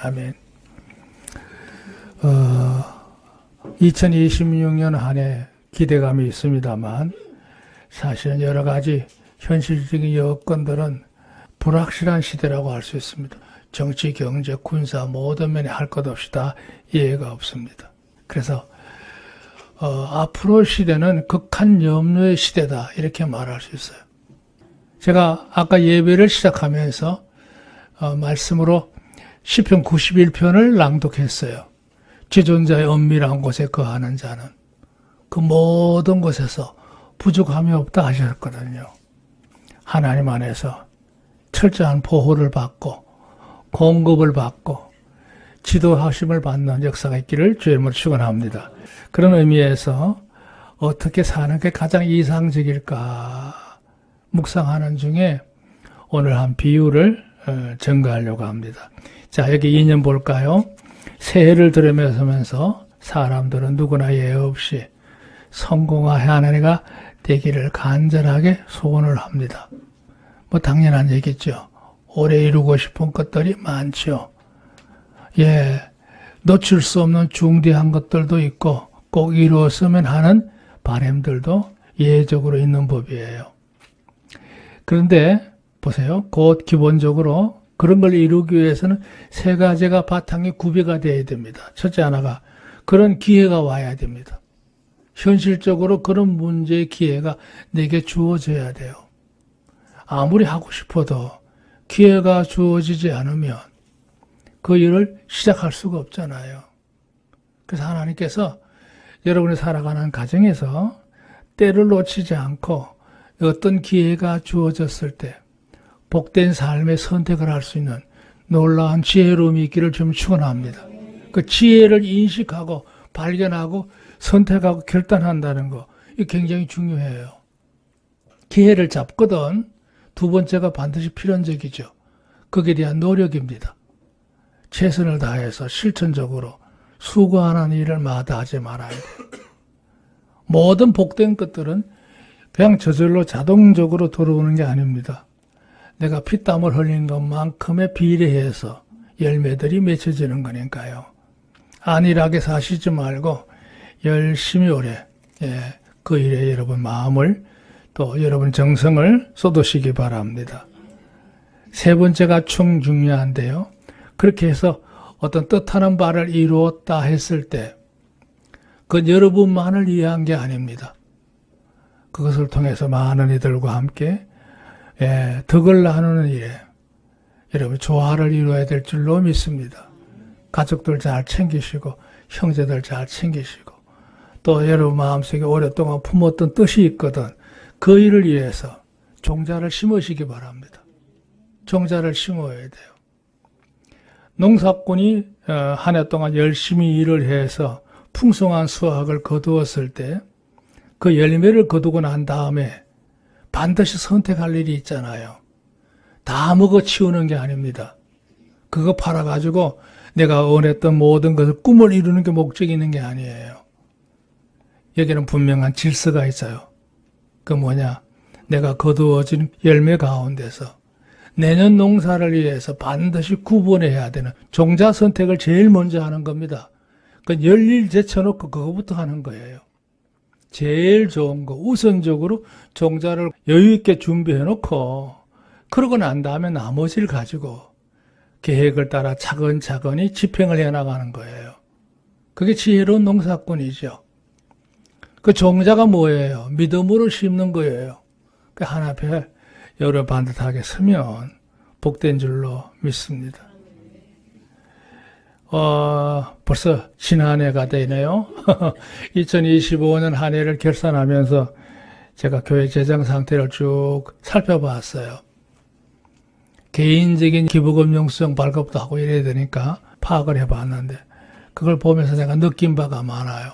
아멘. 2026년 한 해 기대감이 있습니다만 사실은 여러 가지 현실적인 여건들은 불확실한 시대라고 할 수 있습니다. 정치, 경제, 군사 모든 면에 할 것 없이 다 이해가 없습니다. 그래서 앞으로 시대는 극한 염려의 시대다 이렇게 말할 수 있어요. 제가 아까 예배를 시작하면서 말씀으로 시편 91편을 낭독했어요. 지존자의 은밀한 곳에 거하는 자는 그 모든 곳에서 부족함이 없다 하셨거든요. 하나님 안에서 철저한 보호를 받고 공급을 받고 지도하심을 받는 역사가 있기를 주의 이름으로 축원합니다. 그런 의미에서 어떻게 사는 게 가장 이상적일까 묵상하는 중에 오늘 한 비유를 전가하려고 합니다. 자, 여기 2년 볼까요? 새해를 들으면서 사람들은 누구나 예외 없이 성공한 해가 되기를 간절하게 소원을 합니다. 뭐 당연한 얘기죠. 오래 이루고 싶은 것들이 많죠. 예, 놓칠 수 없는 중대한 것들도 있고 꼭 이루었으면 하는 바람들도 예외적으로 있는 법이에요. 그런데 보세요. 곧 기본적으로 그런 걸 이루기 위해서는 세 가지가 바탕에 구비가 되어야 됩니다. 첫째 하나가 그런 기회가 와야 됩니다. 현실적으로 그런 문제의 기회가 내게 주어져야 돼요. 아무리 하고 싶어도 기회가 주어지지 않으면 그 일을 시작할 수가 없잖아요. 그래서 하나님께서 여러분이 살아가는 가정에서 때를 놓치지 않고 어떤 기회가 주어졌을 때 복된 삶의 선택을 할 수 있는 놀라운 지혜로움이 있기를 좀 축원합니다. 그 지혜를 인식하고 발견하고 선택하고 결단한다는 거, 이게 굉장히 중요해요. 기회를 잡거든 두 번째가 반드시 필연적이죠. 거기에 대한 노력입니다. 최선을 다해서 실천적으로 수고하는 일을 마다하지 말아야 돼요. 모든 복된 것들은 그냥 저절로 자동적으로 들어오는 게 아닙니다. 내가 피땀을 흘린 것만큼에 비례해서 열매들이 맺혀지는 거니까요. 안일하게 사시지 말고 열심히 오래 그 일에 여러분 마음을 또 여러분 정성을 쏟으시기 바랍니다. 세 번째가 총 중요한데요. 그렇게 해서 어떤 뜻하는 바를 이루었다 했을 때 그건 여러분만을 위한 게 아닙니다. 그것을 통해서 많은 이들과 함께 덕을 나누는 일에 여러분 조화를 이루어야 될 줄로 믿습니다. 가족들 잘 챙기시고 형제들 잘 챙기시고 또 여러분 마음속에 오랫동안 품었던 뜻이 있거든 그 일을 위해서 종자를 심으시기 바랍니다. 종자를 심어야 돼요. 농사꾼이 한 해 동안 열심히 일을 해서 풍성한 수확을 거두었을 때 그 열매를 거두고 난 다음에 반드시 선택할 일이 있잖아요. 다 먹어치우는 게 아닙니다. 그거 팔아가지고 내가 원했던 모든 것을 꿈을 이루는 게 목적이 있는 게 아니에요. 여기는 분명한 질서가 있어요. 그 뭐냐? 내가 거두어진 열매 가운데서 내년 농사를 위해서 반드시 구분해야 되는 종자 선택을 제일 먼저 하는 겁니다. 그 열일 제쳐놓고 그거부터 하는 거예요. 제일 좋은 거 우선적으로 종자를 여유있게 준비해놓고 그러고 난 다음에 나머지를 가지고 계획을 따라 차근차근히 집행을 해나가는 거예요. 그게 지혜로운 농사꾼이죠. 그 종자가 뭐예요? 믿음으로 심는 거예요. 그 하나 앞에 여러 반듯하게 서면 복된 줄로 믿습니다. 벌써 지난해가 되네요. 2025년 한 해를 결산하면서 제가 교회 재정 상태를 쭉 살펴봤어요. 개인적인 기부금 용수증 발급도 하고 이래야 되니까 파악을 해봤는데 그걸 보면서 내가 느낀 바가 많아요.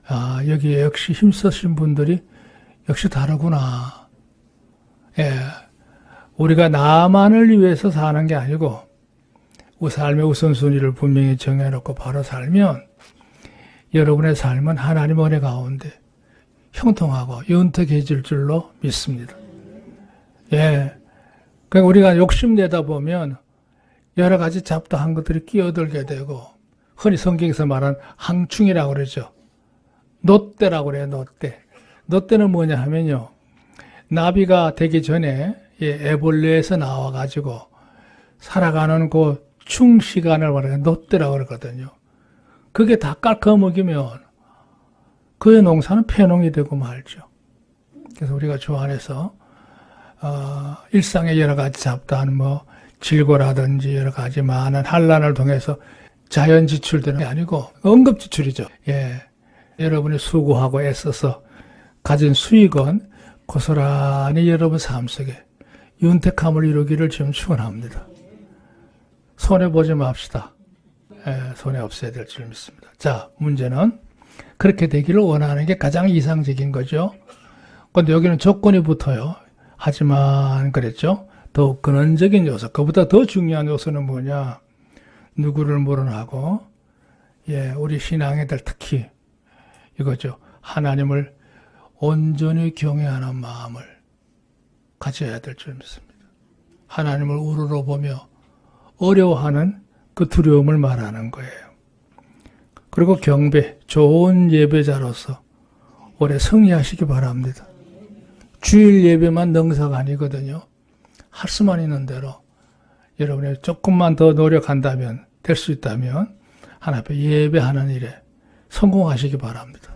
아, 여기에 역시 힘쓰신 분들이 역시 다르구나. 예, 우리가 나만을 위해서 사는 게 아니고 삶의 우선순위를 분명히 정해놓고 바로 살면 여러분의 삶은 하나님 은혜 가운데 형통하고 윤택해질 줄로 믿습니다. 예, 그러니까 우리가 욕심내다 보면 여러 가지 잡다한 것들이 끼어들게 되고, 흔히 성경에서 말하는 항충이라고 그러죠. 놋대라고 그래요, 놋대. 놋대는 뭐냐 하면요, 나비가 되기 전에 애벌레에서 나와가지고 살아가는 그 충시간을 말하는 놋대라고 그러거든요. 그게 다 깎아먹이면 그의 농사는 폐농이 되고 말죠. 그래서 우리가 주 안에서 일상의 여러 가지 잡다한 질고라든지 여러 가지 많은 환난을 통해서 자연 지출되는 게 아니고 응급 지출이죠. 예, 여러분이 수고하고 애써서 가진 수익은 고스란히 여러분 삶 속에 윤택함을 이루기를 지금 축원합니다. 손해보지 맙시다. 예, 손해 없어야 될 줄 믿습니다. 자, 문제는 그렇게 되기를 원하는 게 가장 이상적인 거죠. 그런데 여기는 조건이 붙어요. 하지만 그랬죠. 더 근원적인 요소, 그보다 더 중요한 요소는 뭐냐? 누구를 물어나고, 예, 우리 신앙애들 특히 이거죠. 하나님을 온전히 경외하는 마음을 가져야 될 줄 믿습니다. 하나님을 우러러보며 어려워하는 그 두려움을 말하는 거예요. 그리고 경배, 좋은 예배자로서 올해 승리하시기 바랍니다. 주일 예배만 능사가 아니거든요. 할 수만 있는 대로 여러분이 조금만 더 노력한다면, 될 수 있다면 하나님 앞에 예배하는 일에 성공하시기 바랍니다.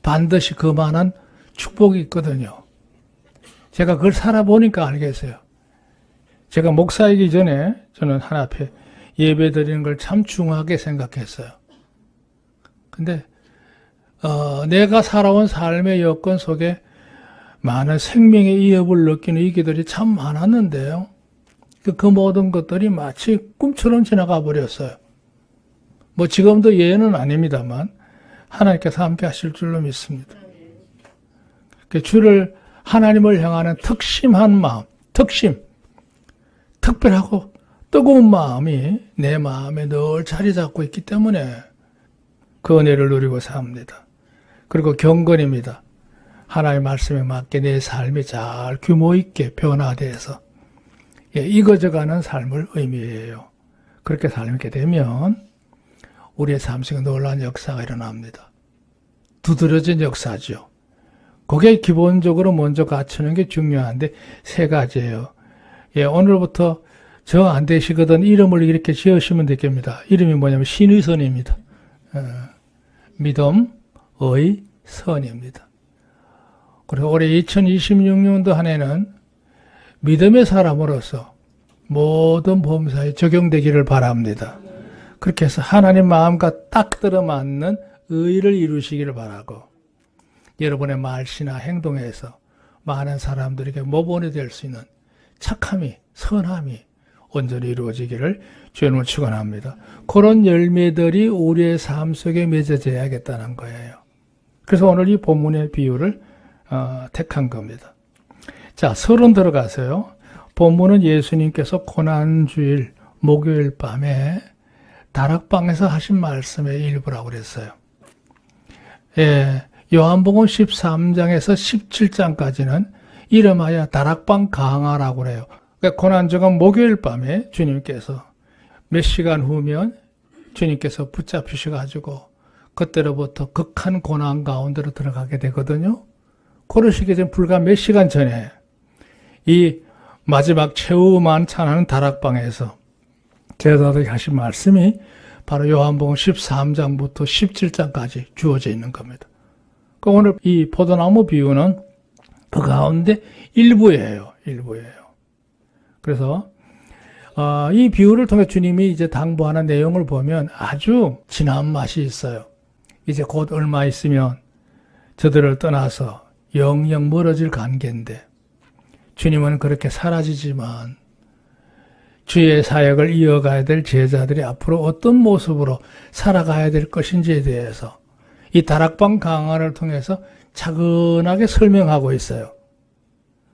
반드시 그만한 축복이 있거든요. 제가 그걸 살아보니까 알겠어요. 제가 목사이기 전에 저는 하나님 앞에 예배 드리는 걸 참 중하게 생각했어요. 근데 내가 살아온 삶의 여건 속에 많은 생명의 위협을 느끼는 위기들이 참 많았는데요. 그 모든 것들이 마치 꿈처럼 지나가 버렸어요. 지금도 예는 아닙니다만 하나님께서 함께 하실 줄로 믿습니다. 주를, 하나님을 향하는 특심한 마음, 특별하고 뜨거운 마음이 내 마음에 늘 자리 잡고 있기 때문에 그 은혜를 누리고 삽니다. 그리고 경건입니다. 하나님의 말씀에 맞게 내 삶이 잘 규모 있게 변화돼서 익어져가는 삶을 의미해요. 그렇게 살게 되면 우리의 삶 속에 놀라운 역사가 일어납니다. 두드러진 역사죠. 그게 기본적으로 먼저 갖추는 게 중요한데 세 가지예요. 오늘부터 정 안 되시거든 이름을 이렇게 지으시면 되겠습니다. 이름이 뭐냐면 신의 선입니다. 믿음, 의, 선입니다. 그리고 올해 2026년도 한 해는 믿음의 사람으로서 모든 범사에 적용되기를 바랍니다. 그렇게 해서 하나님 마음과 딱 들어맞는 의를 이루시기를 바라고, 여러분의 말씨나 행동에서 많은 사람들에게 모범이 될 수 있는 착함이, 선함이 온전히 이루어지기를 주님을 축원합니다. 그런 열매들이 우리의 삶 속에 맺어져야겠다는 거예요. 그래서 오늘 이 본문의 비유를 택한 겁니다. 자, 서론 들어가세요. 본문은 예수님께서 고난주일 목요일 밤에 다락방에서 하신 말씀의 일부라고 그랬어요. 요한복음 13장에서 17장까지는 이름하여 다락방 강화라고 그래요. 그러니까 고난주가 목요일 밤에 주님께서 몇 시간 후면 주님께서 붙잡히셔가지고 그때로부터 극한 고난 가운데로 들어가게 되거든요. 그러시기 전 불과 몇 시간 전에 이 마지막 최후 만찬하는 다락방에서 제자들에게 하신 말씀이 바로 요한복음 13장부터 17장까지 주어져 있는 겁니다. 오늘 이 포도나무 비유는 그 가운데 일부예요. 그래서 이 비유를 통해 주님이 이제 당부하는 내용을 보면 아주 진한 맛이 있어요. 이제 곧 얼마 있으면 저들을 떠나서 영영 멀어질 관계인데 주님은 그렇게 사라지지만 주의 사역을 이어가야 될 제자들이 앞으로 어떤 모습으로 살아가야 될 것인지에 대해서 이 다락방 강화를 통해서 차근하게 설명하고 있어요.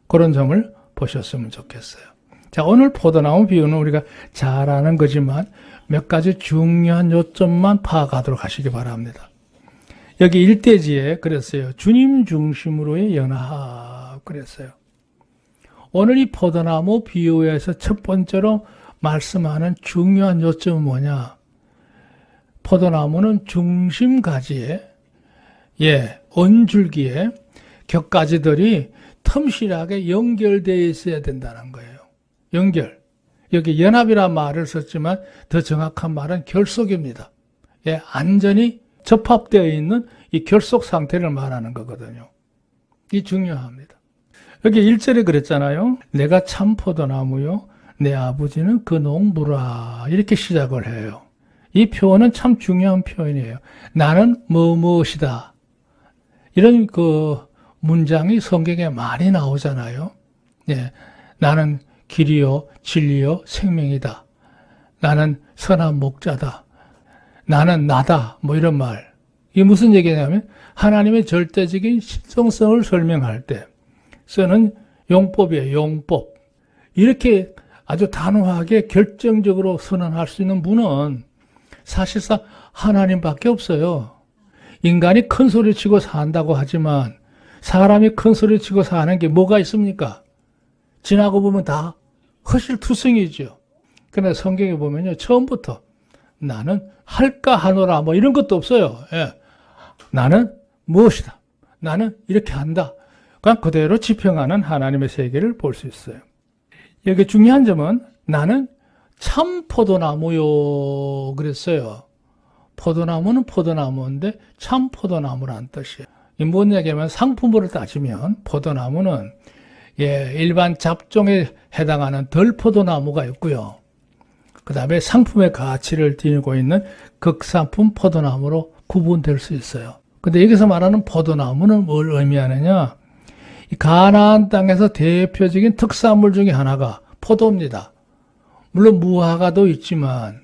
그런 점을 보셨으면 좋겠어요. 자, 오늘 포도나무 비유는 우리가 잘 아는 거지만 몇 가지 중요한 요점만 파악하도록 하시기 바랍니다. 여기 일대지에 그랬어요. 주님 중심으로의 연합 그랬어요. 오늘 이 포도나무 비유에서 첫 번째로 말씀하는 중요한 요점은 뭐냐? 포도나무는 중심가지에, 언줄기에 격가지들이 틈실하게 연결되어 있어야 된다는 거예요. 연결. 여기 연합이라는 말을 썼지만 더 정확한 말은 결속입니다. 안전히 접합되어 있는 이 결속 상태를 말하는 거거든요. 이 중요합니다. 여기 1절에 그랬잖아요. 내가 참 포도나무요. 내 아버지는 그 농부라. 이렇게 시작을 해요. 이 표현은 참 중요한 표현이에요. 나는 무엇이다. 이런 문장이 성경에 많이 나오잖아요. 나는 길이요, 진리요, 생명이다. 나는 선한 목자다. 나는 나다. 이런 말. 이게 무슨 얘기냐면 하나님의 절대적인 신성성을 설명할 때 쓰는 용법이에요. 용법. 이렇게 아주 단호하게 결정적으로 선언할 수 있는 분은 사실상 하나님밖에 없어요. 인간이 큰 소리 치고 산다고 하지만 사람이 큰 소리 치고 사는 게 뭐가 있습니까? 지나고 보면 다 허실투성이죠. 그러나 성경에 보면요. 처음부터 나는 할까 하노라 이런 것도 없어요. 나는 무엇이다. 나는 이렇게 한다. 그냥 그대로 지평하는 하나님의 세계를 볼 수 있어요. 여기 중요한 점은 나는 참 포도나무요 그랬어요. 포도나무는 포도나무인데 참 포도나무란 뜻이에요. 뭔 얘기냐면 상품으로 따지면 포도나무는 일반 잡종에 해당하는 덜포도나무가 있고요. 그 다음에 상품의 가치를 지니고 있는 극상품 포도나무로 구분될 수 있어요. 근데 여기서 말하는 포도나무는 뭘 의미하느냐? 이 가나안 땅에서 대표적인 특산물 중에 하나가 포도입니다. 물론 무화과도 있지만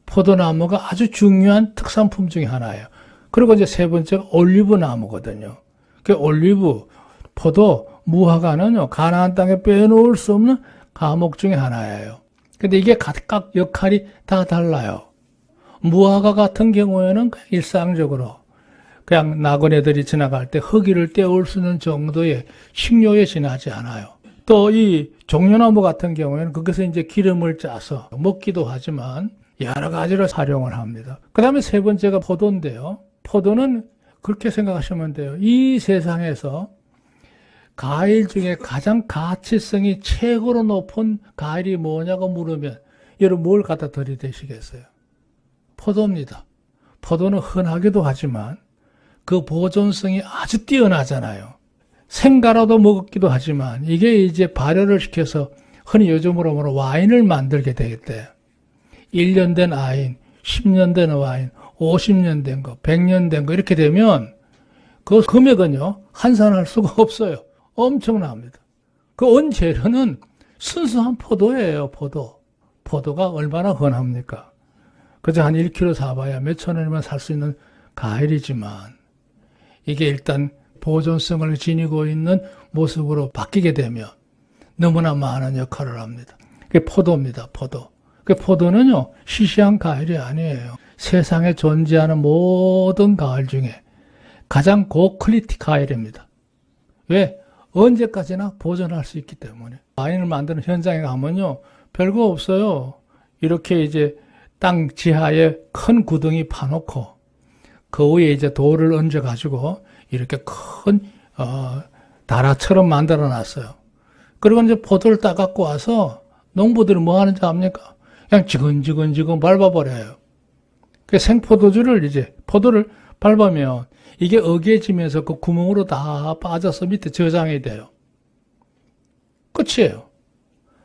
포도나무가 아주 중요한 특산품 중에 하나예요. 그리고 이제 세 번째가 올리브 나무거든요. 그 올리브, 포도, 무화과는요, 가나안 땅에 빼놓을 수 없는 과목 중에 하나예요. 근데 이게 각각 역할이 다 달라요. 무화과 같은 경우에는 일상적으로 그냥 나그네들이 지나갈 때 흙이를 떼올 수 있는 정도의 식료에 지나지 않아요. 또 이 종려나무 같은 경우에는 거기서 이제 기름을 짜서 먹기도 하지만 여러 가지로 사용을 합니다. 그 다음에 세 번째가 포도인데요. 포도는 그렇게 생각하시면 돼요. 이 세상에서 과일 중에 가장 가치성이 최고로 높은 과일이 뭐냐고 물으면 여러분 뭘 갖다 들이대시겠어요? 포도입니다. 포도는 흔하기도 하지만 그 보존성이 아주 뛰어나잖아요. 생가라도 먹기도 하지만 이게 이제 발효를 시켜서 흔히 요즘으로 말하면 와인을 만들게 되겠대요. 1년 된 와인, 10년 된 와인, 50년 된 거, 100년 된 거 이렇게 되면 그 금액은요 환산할 수가 없어요. 엄청납니다. 그 원재료는 순수한 포도예요. 포도가 얼마나 흔합니까? 그저 한 1kg 사봐야 몇천 원이면 살 수 있는 과일이지만 이게 일단 보존성을 지니고 있는 모습으로 바뀌게 되면 너무나 많은 역할을 합니다. 그게 포도입니다. 포도. 그 포도는요 시시한 과일이 아니에요. 세상에 존재하는 모든 과일 중에 가장 고퀄리티 과일입니다. 왜? 언제까지나 보존할 수 있기 때문에. 와인을 만드는 현장에 가면요 별거 없어요. 이렇게 이제 땅 지하에 큰 구덩이 파놓고 그 위에 이제 돌을 얹어 가지고 이렇게 큰 다라처럼 만들어 놨어요. 그리고 이제 포도를 따갖고 와서 농부들이 뭐 하는지 압니까? 그냥 지근지근 밟아버려요. 그 생포도주를 이제 포도를 밟으면 이게 어개지면서 그 구멍으로 다 빠져서 밑에 저장이 돼요. 끝이에요.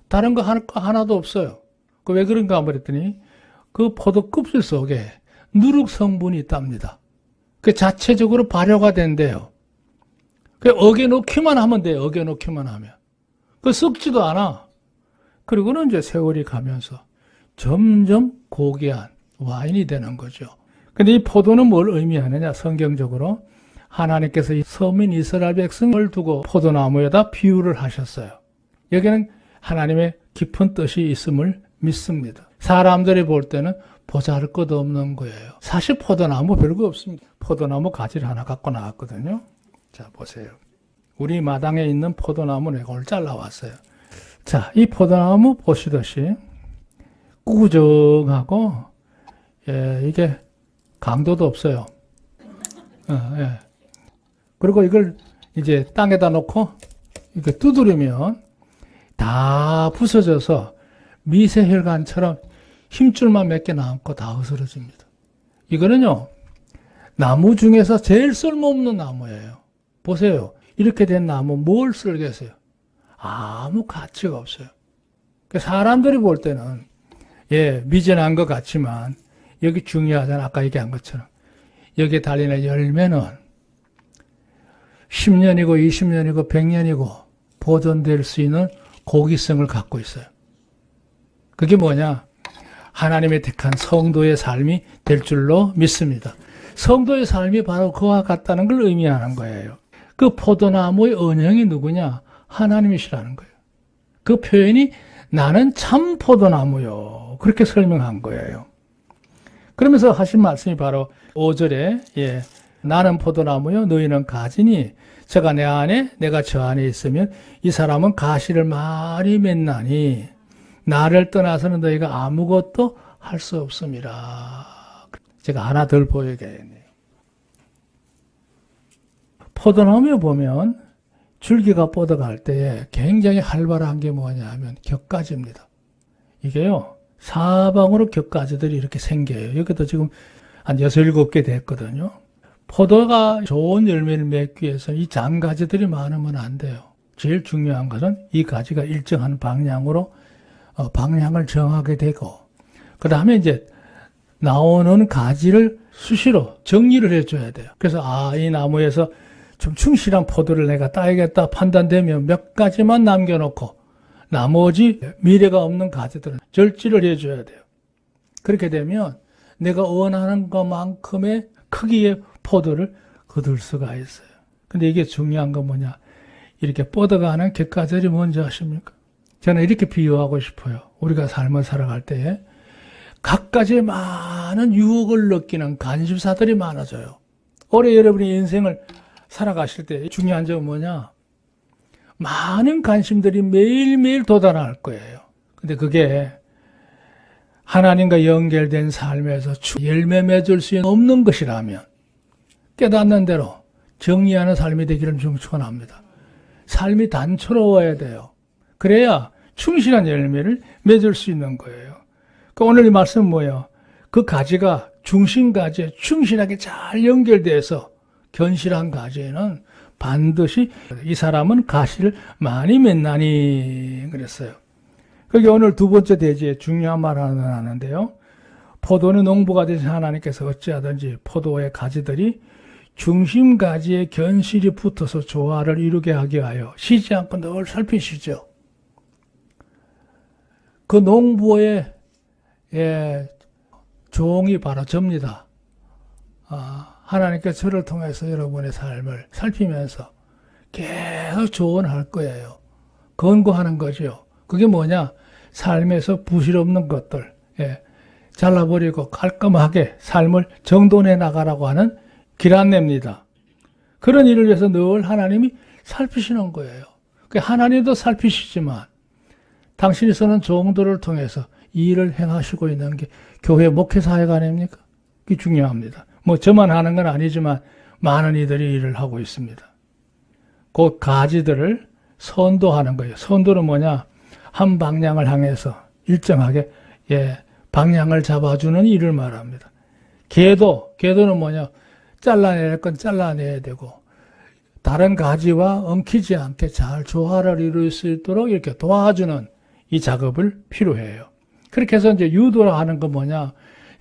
다른 거 하나도 없어요. 그 왜 그런가 그랬더니 그 포도 껍질 속에 누룩 성분이 있답니다. 그 자체적으로 발효가 된대요. 그 어겨놓기만 하면 돼요. 어겨놓기만 하면. 그 썩지도 않아. 그리고는 이제 세월이 가면서 점점 고귀한 와인이 되는 거죠. 근데 이 포도는 뭘 의미하느냐? 성경적으로 하나님께서 이 서민 이스라엘 백성을 두고 포도나무에다 비유를 하셨어요. 여기는 하나님의 깊은 뜻이 있음을 믿습니다. 사람들이 볼 때는 보잘것없는 거예요. 사실 포도나무 별거 없습니다. 포도나무 가지를 하나 갖고 나왔거든요. 자, 보세요. 우리 마당에 있는 포도나무 내가 오늘 잘라왔어요. 자, 이 포도나무 보시듯이 꾸정하고, 예, 이게 강도도 없어요. 예. 그리고 이걸 이제 땅에다 놓고 이렇게 두드리면 다 부서져서 미세혈관처럼 힘줄만 몇 개 남고 다 으스러집니다. 이거는요, 나무 중에서 제일 쓸모없는 나무예요. 보세요. 이렇게 된 나무 뭘 쓸겠어요? 아무 가치가 없어요. 사람들이 볼 때는, 예, 미진한 것 같지만, 여기 중요하잖아. 아까 얘기한 것처럼. 여기에 달리는 열매는 10년이고 20년이고 100년이고 보존될 수 있는 고기성을 갖고 있어요. 그게 뭐냐? 하나님의 택한 성도의 삶이 될 줄로 믿습니다. 성도의 삶이 바로 그와 같다는 걸 의미하는 거예요. 그 포도나무의 언형이 누구냐? 하나님이시라는 거예요. 그 표현이 나는 참 포도나무요. 그렇게 설명한 거예요. 그러면서 하신 말씀이 바로 5절에 예, 나는 포도나무요 너희는 가지니 저가 내 안에 내가 저 안에 있으면 이 사람은 가시를 많이 맺나니 나를 떠나서는 너희가 아무것도 할 수 없습니다. 제가 하나 덜 보여야겠네요. 포도나무에 보면 줄기가 뻗어갈 때에 굉장히 활발한 게 뭐냐 하면 격가지입니다. 이게요, 사방으로 격가지들이 이렇게 생겨요. 여기도 지금 한 6, 7개 됐거든요. 포도가 좋은 열매를 맺기 위해서 이 장가지들이 많으면 안 돼요. 제일 중요한 것은 이 가지가 일정한 방향으로 방향을 정하게 되고, 그 다음에 이제 나오는 가지를 수시로 정리를 해줘야 돼요. 그래서 이 나무에서 좀 충실한 포도를 내가 따야겠다 판단되면 몇 가지만 남겨놓고 나머지 미래가 없는 가지들은 절지를 해줘야 돼요. 그렇게 되면 내가 원하는 것만큼의 크기의 포도를 거둘 수가 있어요. 근데 이게 중요한 건 뭐냐? 이렇게 뻗어가는 객가절이 뭔지 아십니까? 저는 이렇게 비유하고 싶어요. 우리가 삶을 살아갈 때에 갖가지 많은 유혹을 느끼는 관심사들이 많아져요. 올해 여러분이 인생을 살아가실 때 중요한 점은 뭐냐? 많은 관심들이 매일매일 도달할 거예요. 근데 그게 하나님과 연결된 삶에서 열매 맺을 수 없는 것이라면 깨닫는 대로 정리하는 삶이 되기를 축원합니다. 삶이 단초로워야 돼요. 그래야 충실한 열매를 맺을 수 있는 거예요. 그러니까 오늘 이 말씀은 뭐예요? 그 가지가 중심가지에 충실하게 잘 연결돼서 견실한 가지에는 반드시 이 사람은 가시를 많이 맺나니 그랬어요. 그게 오늘 두 번째 대지에 중요한 말 하나 하는데요. 포도는 농부가 되신 하나님께서 어찌하든지 포도의 가지들이 중심 가지에 견실이 붙어서 조화를 이루게 하기 위하여 쉬지 않고 늘 살피시죠. 그 농부의 종이 바로 접니다. 하나님께서 저를 통해서 여러분의 삶을 살피면서 계속 조언할 거예요. 권고하는 거죠. 그게 뭐냐? 삶에서 부실 없는 것들 잘라버리고 깔끔하게 삶을 정돈해 나가라고 하는 길 안내입니다. 그런 일을 위해서 늘 하나님이 살피시는 거예요. 하나님도 살피시지만 당신이 쓰는 종들을 통해서 이 일을 행하시고 있는 게 교회 목회사회가 아닙니까? 그게 중요합니다. 뭐 저만 하는 건 아니지만 많은 이들이 일을 하고 있습니다. 그 가지들을 선도하는 거예요. 선도는 뭐냐? 한 방향을 향해서 일정하게 방향을 잡아주는 일을 말합니다. 계도는 뭐냐? 잘라낼 건 잘라내야 되고 다른 가지와 엉키지 않게 잘 조화를 이룰 수 있도록 이렇게 도와주는 이 작업을 필요해요. 그렇게 해서 이제 유도를 하는 건 뭐냐?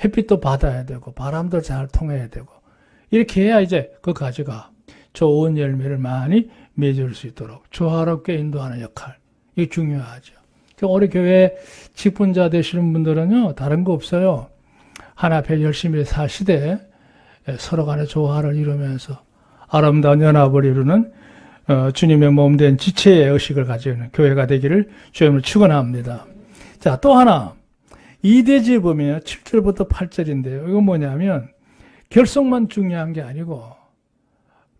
햇빛도 받아야 되고 바람도 잘 통해야 되고 이렇게 해야 이제 그 가지가 좋은 열매를 많이 맺을 수 있도록 조화롭게 인도하는 역할. 이게 중요하죠. 우리 교회 직분자 되시는 분들은요, 다른 거 없어요. 하나 앞에 열심히 사시되 서로 간의 조화를 이루면서 아름다운 연합을 이루는 주님의 몸된 지체의 의식을 가지는 교회가 되기를 주님을 축원합니다. 자, 또 하나 이 대지에 보면 7절부터 8절인데요. 이건 뭐냐면 결속만 중요한 게 아니고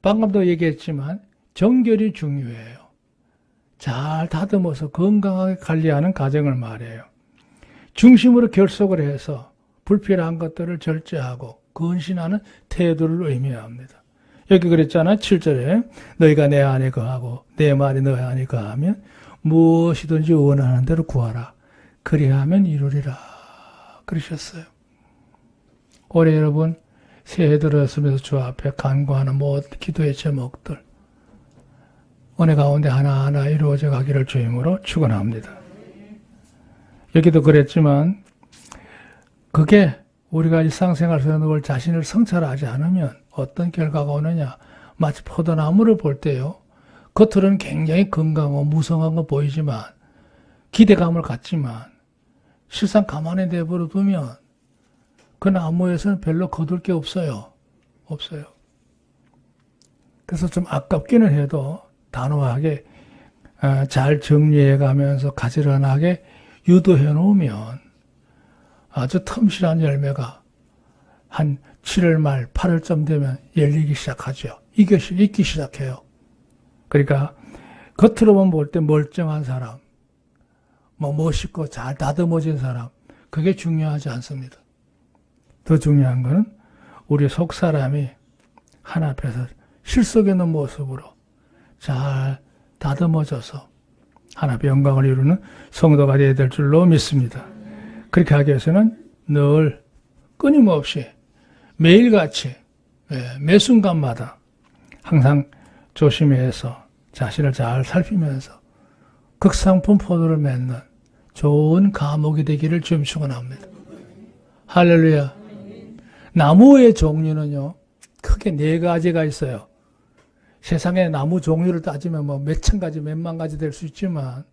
방금도 얘기했지만 정결이 중요해요. 잘 다듬어서 건강하게 관리하는 과정을 말해요. 중심으로 결속을 해서 불필요한 것들을 절제하고 근신하는 태도를 의미합니다. 여기 그랬잖아요. 7절에 너희가 내 안에 거하고 내 말이 너희 안에 거하면 무엇이든지 원하는 대로 구하라. 그리하면 이루리라. 그러셨어요. 올해 여러분 새해 들어서면서 주 앞에 간구하는 모든 기도의 제목들 은혜 가운데 하나하나 이루어져 가기를 주임으로 축원합니다. 여기도 그랬지만 그게 우리가 일상생활 속에서 늘 자신을 성찰하지 않으면 어떤 결과가 오느냐. 마치 포도나무를 볼 때요. 겉으로는 굉장히 건강하고 무성한 거 보이지만 기대감을 갖지만 실상 가만히 내버려 두면 그 나무에서는 별로 거둘 게 없어요. 없어요. 그래서 좀 아깝기는 해도 단호하게 잘 정리해 가면서 가지런하게 유도해 놓으면 아주 틈실한 열매가 한 7월 말 8월쯤 되면 열리기 시작하죠. 익기 시작해요. 그러니까 겉으로만 볼 때 멀쩡한 사람, 멋있고 잘 다듬어진 사람, 그게 중요하지 않습니다. 더 중요한 것은 우리 속 사람이 하나 앞에서 실속 있는 모습으로 잘 다듬어져서 하나님의 영광을 이루는 성도가 되어야 될 줄로 믿습니다. 그렇게 하기 위해서는 늘 끊임없이 매일같이 매 순간마다 항상 조심해서 자신을 잘 살피면서 극상품 포도를 맺는 좋은 감옥이 되기를 주님 축원합니다. 할렐루야. 나무의 종류는요 크게 4가지가 있어요. 세상에 나무 종류를 따지면 몇천 가지 몇만 가지 될 수 있지만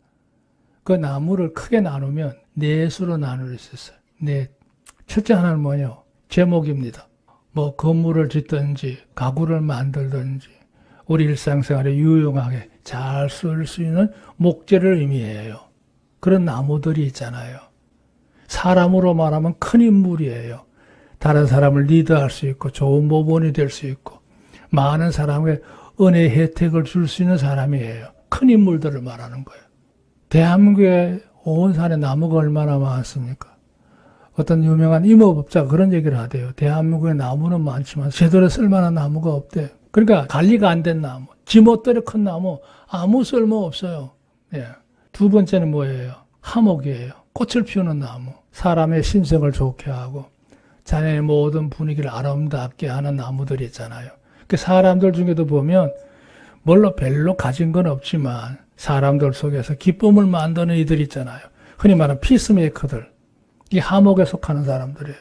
그 나무를 크게 나누면 4수로 나눌 수 있어요. 첫째 하나는 뭐냐? 제목입니다. 건물을 짓든지 가구를 만들든지 우리 일상생활에 유용하게 잘 쓸 수 있는 목재를 의미해요. 그런 나무들이 있잖아요. 사람으로 말하면 큰 인물이에요. 다른 사람을 리드할 수 있고 좋은 모범이 될 수 있고 많은 사람에게 은혜의 혜택을 줄 수 있는 사람이에요. 큰 인물들을 말하는 거예요. 대한민국에 온 산에 나무가 얼마나 많습니까? 어떤 유명한 임업업자가 그런 얘기를 하대요. 대한민국에 나무는 많지만 제대로 쓸만한 나무가 없대요. 그러니까 관리가 안 된 나무, 지멋대로 큰 나무 아무 쓸모 없어요. 두 번째는 뭐예요? 하목이에요. 꽃을 피우는 나무. 사람의 심성을 좋게 하고 자연의 모든 분위기를 아름답게 하는 나무들이 있잖아요. 그 사람들 중에도 보면 별로 가진 건 없지만 사람들 속에서 기쁨을 만드는 이들 있잖아요. 흔히 말하는 피스메이커들. 이 하목에 속하는 사람들이에요.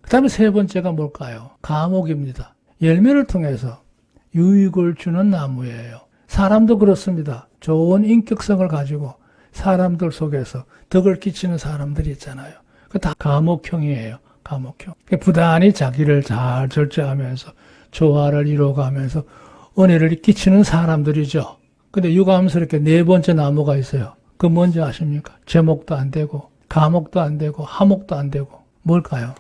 그 다음에 3번째가 뭘까요? 감옥입니다. 열매를 통해서 유익을 주는 나무예요. 사람도 그렇습니다. 좋은 인격성을 가지고 사람들 속에서 덕을 끼치는 사람들이 있잖아요. 그 다 감옥형이에요. 감옥형. 부단히 자기를 잘 절제하면서 조화를 이루어가면서 은혜를 끼치는 사람들이죠. 근데 유감스럽게 4번째 나무가 있어요. 그 뭔지 아십니까? 제목도 안 되고 감옥도 안 되고 하목도 안 되고 뭘까요?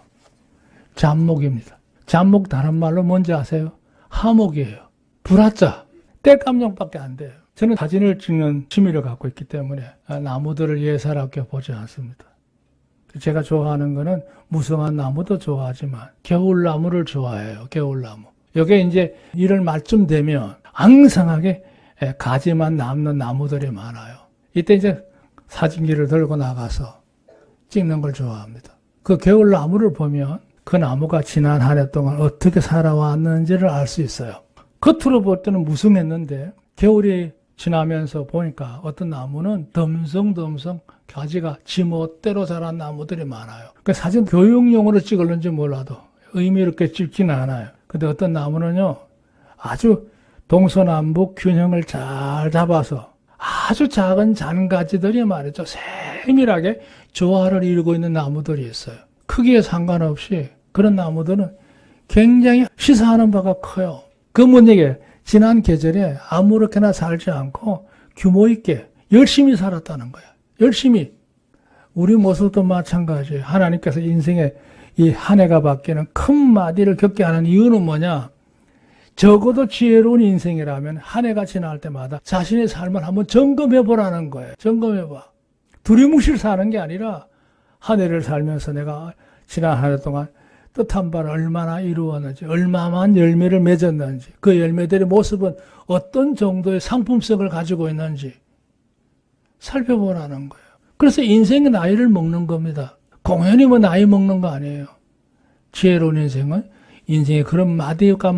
잡목입니다. 잡목 다른 말로 뭔지 아세요? 하목이에요. 불화자, 땔감용밖에 안 돼요. 저는 사진을 찍는 취미를 갖고 있기 때문에 나무들을 예사롭게 보지 않습니다. 제가 좋아하는 거는 무성한 나무도 좋아하지만 겨울나무를 좋아해요. 겨울나무. 여기에 이제 1월 말쯤 되면 앙상하게 가지만 남는 나무들이 많아요. 이때 이제 사진기를 들고 나가서 찍는 걸 좋아합니다. 그 겨울나무를 보면 그 나무가 지난 한 해 동안 어떻게 살아왔는지를 알 수 있어요. 겉으로 볼 때는 무성했는데 겨울이 지나면서 보니까 어떤 나무는 덤성덤성 가지가 지멋대로 자란 나무들이 많아요. 그 사진 교육용으로 찍을는지 몰라도 의미 있게 찍지는 않아요. 근데 어떤 나무는요 아주 동서남북 균형을 잘 잡아서 아주 작은 잔가지들이 말이죠 세밀하게 조화를 이루고 있는 나무들이 있어요. 크기에 상관없이 그런 나무들은 굉장히 시사하는 바가 커요. 그 뭔얘기예요? 지난 계절에 아무렇게나 살지 않고 규모 있게 열심히 살았다는 거야. 열심히. 우리 모습도 마찬가지예요. 하나님께서 인생에 이 한 해가 바뀌는 큰 마디를 겪게 하는 이유는 뭐냐? 적어도 지혜로운 인생이라면 한 해가 지날 때마다 자신의 삶을 한번 점검해 보라는 거예요. 점검해 봐. 두리뭉실 사는 게 아니라 한 해를 살면서 내가 지난 한 해 동안 뜻한 바를 얼마나 이루었는지, 얼마만 열매를 맺었는지, 그 열매들의 모습은 어떤 정도의 상품성을 가지고 있는지 살펴보라는 거예요. 그래서 인생의 나이를 먹는 겁니다. 공연히 뭐 나이 먹는 거 아니에요. 지혜로운 인생은 인생의 그런 마디가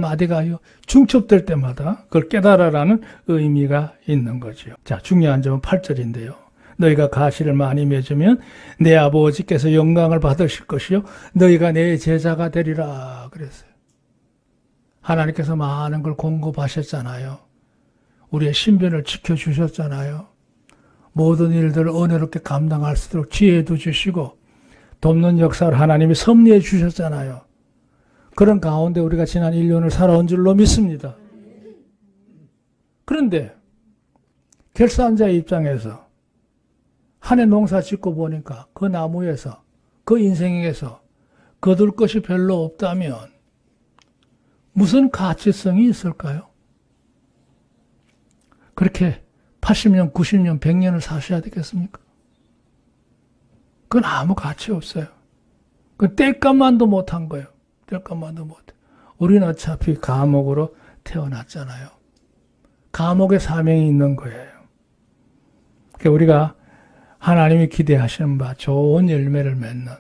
중첩될 때마다 그걸 깨달아라는 의미가 있는 거죠. 자, 중요한 점은 8절인데요. 너희가 가시를 많이 맺으면 내 아버지께서 영광을 받으실 것이요 너희가 내 제자가 되리라 그랬어요. 하나님께서 많은 걸 공급하셨잖아요. 우리의 신변을 지켜주셨잖아요. 모든 일들을 은혜롭게 감당할 수 있도록 지혜도 주시고 돕는 역사를 하나님이 섭리해 주셨잖아요. 그런 가운데 우리가 지난 1년을 살아온 줄로 믿습니다. 그런데 결산자의 입장에서 한 해 농사 짓고 보니까 그 나무에서, 그 인생에서 거둘 것이 별로 없다면 무슨 가치성이 있을까요? 그렇게 80년, 90년, 100년을 사셔야 되겠습니까? 그건 아무 가치 없어요. 그 땔감만도 못한 거예요. 땔감만도 못해. 우리는 어차피 감옥으로 태어났잖아요. 감옥의 사명이 있는 거예요. 그러니까 우리가 하나님이 기대하시는 바 좋은 열매를 맺는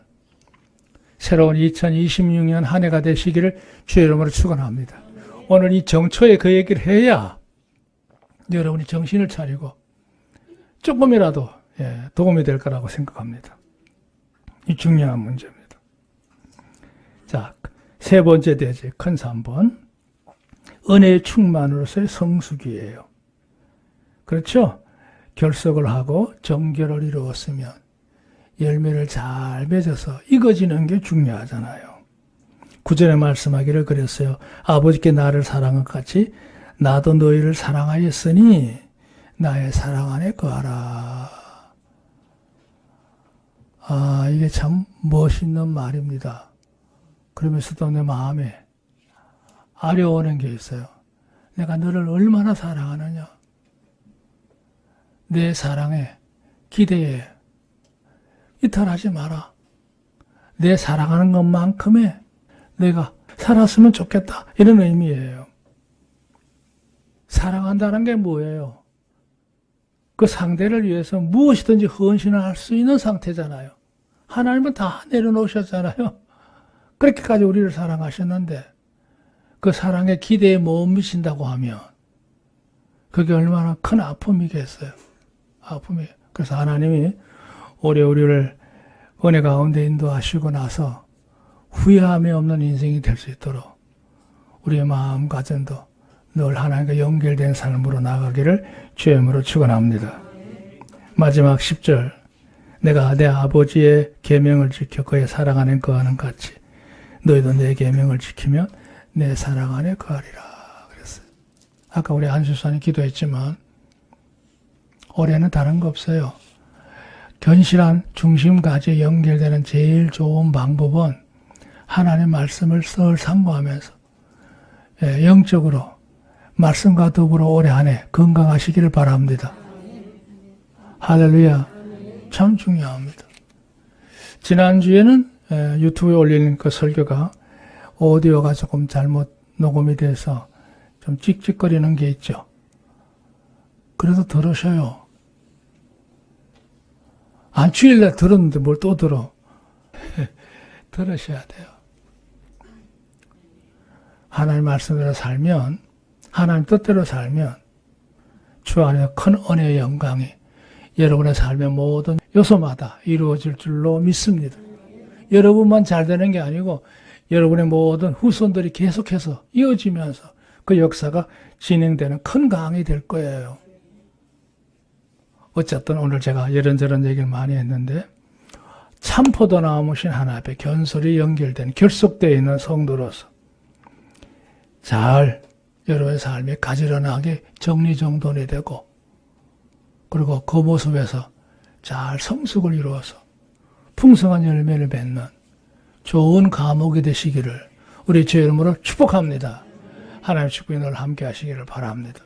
새로운 2026년 한 해가 되시기를 주의 이름으로 축원합니다. 오늘 이 정초에 그 얘기를 해야 여러분이 정신을 차리고 조금이라도 도움이 될 거라고 생각합니다. 이 중요한 문제입니다. 자, 세 번째 대제 큰 3번 은혜의 충만으로서의 성숙이에요. 그렇죠? 결석을 하고 정결을 이루었으면 열매를 잘 맺어서 익어지는 게 중요하잖아요. 구절에 말씀하기를 그랬어요. 아버지께 나를 사랑한 것 같이 나도 너희를 사랑하였으니 나의 사랑 안에 거하라. 아, 이게 참 멋있는 말입니다. 그러면서도 내 마음에 아려오는 게 있어요. 내가 너를 얼마나 사랑하느냐. 내 사랑에, 기대에 이탈하지 마라. 내 사랑하는 것만큼의 내가 살았으면 좋겠다. 이런 의미예요. 사랑한다는 게 뭐예요? 그 상대를 위해서 무엇이든지 헌신을 할 수 있는 상태잖아요. 하나님은 다 내려놓으셨잖아요. 그렇게까지 우리를 사랑하셨는데 그 사랑에 기대에 못 미친다고 하면 그게 얼마나 큰 아픔이겠어요. 아픔이에요. 그래서 하나님이 올해 우리를 은혜 가운데 인도하시고 나서 후회함이 없는 인생이 될 수 있도록 우리의 마음가짐도 늘 하나님과 연결된 삶으로 나가기를 주의 이름으로 축원합니다. 마지막 10절 내가 내 아버지의 계명을 지켜 그의 사랑 안에 거하는 같이 너희도 내 계명을 지키면 내 사랑 안에 거하리라 그랬어요. 아까 우리 안수사님 기도했지만 올해는 다른 거 없어요. 견실한 중심까지 연결되는 제일 좋은 방법은 하나님의 말씀을 늘 상고하면서 영적으로 말씀과 더불어 올해 한 해 건강하시기를 바랍니다. 할렐루야. 참 중요합니다. 지난주에는 유튜브에 올린 그 설교가 오디오가 조금 잘못 녹음이 돼서 좀 찍찍거리는 게 있죠. 그래도 들으셔요. 안 주일날 들었는데 뭘 또 들어. 들으셔야 돼요. 하나님 말씀대로 살면, 하나님 뜻대로 살면 주 안에 큰 은혜의 영광이 여러분의 삶의 모든 요소마다 이루어질 줄로 믿습니다. 여러분만 잘 되는 게 아니고 여러분의 모든 후손들이 계속해서 이어지면서 그 역사가 진행되는 큰 강이 될 거예요. 어쨌든 오늘 제가 이런저런 얘기를 많이 했는데 참포도 나무신 하나 앞에 견솔이 연결된 결속되어 있는 성도로서 잘 여러분의 삶이 가지런하게 정리정돈이 되고 그리고 그 모습에서 잘 성숙을 이루어서 풍성한 열매를 맺는 좋은 감옥이 되시기를 우리 주의 이름으로 축복합니다. 하나님 축복이 늘 함께 하시기를 바랍니다.